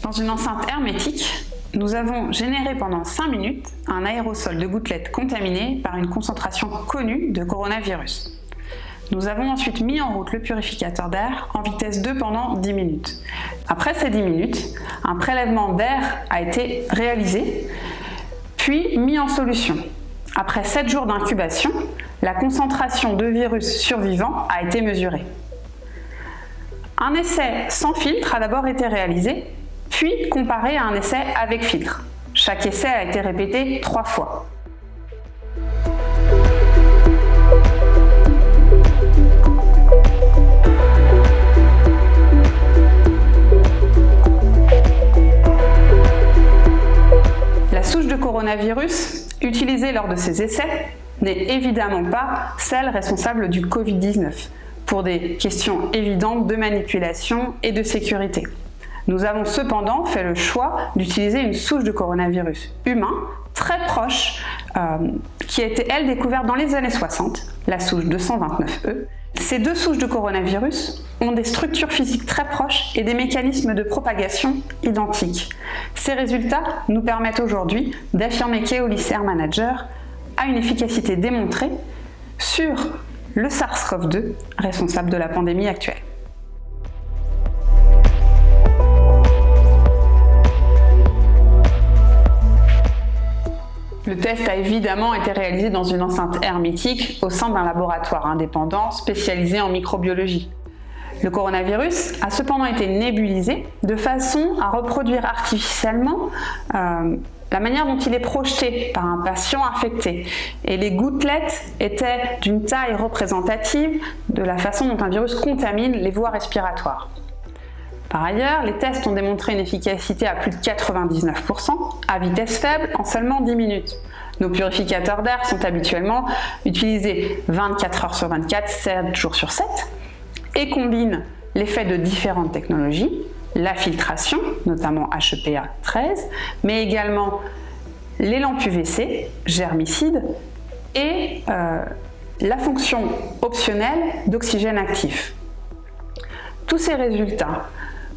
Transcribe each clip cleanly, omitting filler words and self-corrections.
Dans une enceinte hermétique, nous avons généré pendant 5 minutes un aérosol de gouttelettes contaminé par une concentration connue de coronavirus. Nous avons ensuite mis en route le purificateur d'air en vitesse 2 pendant 10 minutes. Après ces 10 minutes, un prélèvement d'air a été réalisé, puis mis en solution. Après 7 jours d'incubation, la concentration de virus survivant a été mesurée. Un essai sans filtre a d'abord été réalisé, puis comparé à un essai avec filtre. Chaque essai a été répété 3 fois. La souche de coronavirus utilisée lors de ces essais n'est évidemment pas celle responsable du Covid-19, pour des questions évidentes de manipulation et de sécurité. Nous avons cependant fait le choix d'utiliser une souche de coronavirus humain très proche, qui a été elle découverte dans les années 60, la souche 229E. Ces deux souches de coronavirus ont des structures physiques très proches et des mécanismes de propagation identiques. Ces résultats nous permettent aujourd'hui d'affirmer qu'Eolis Air Manager a une efficacité démontrée sur le SARS-CoV-2 responsable de la pandémie actuelle. Le test a évidemment été réalisé dans une enceinte hermétique au sein d'un laboratoire indépendant spécialisé en microbiologie. Le coronavirus a cependant été nébulisé de façon à reproduire artificiellement la manière dont il est projeté par un patient infecté. Et les gouttelettes étaient d'une taille représentative de la façon dont un virus contamine les voies respiratoires. Par ailleurs, les tests ont démontré une efficacité à plus de 99% à vitesse faible en seulement 10 minutes. Nos purificateurs d'air sont habituellement utilisés 24 heures sur 24, 7 jours sur 7 et combinent l'effet de différentes technologies, la filtration, notamment HEPA 13, mais également les lampes UVC, germicides et la fonction optionnelle d'oxygène actif. Tous ces résultats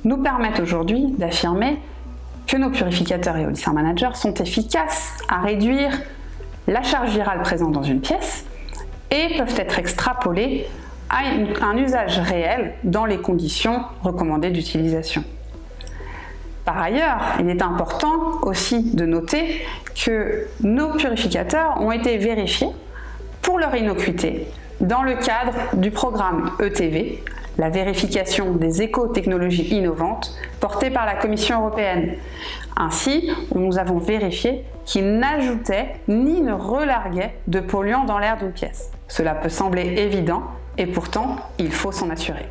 nous permettent aujourd'hui d'affirmer que nos purificateurs Eolis Air Manager sont efficaces à réduire la charge virale présente dans une pièce et peuvent être extrapolés à un usage réel dans les conditions recommandées d'utilisation. Par ailleurs, il est important aussi de noter que nos purificateurs ont été vérifiés pour leur innocuité dans le cadre du programme ETV, la vérification des éco-technologies innovantes portée par la Commission européenne. Ainsi, nous avons vérifié qu'ils n'ajoutaient ni ne relarguaient de polluants dans l'air d'une pièce. Cela peut sembler évident et pourtant, il faut s'en assurer.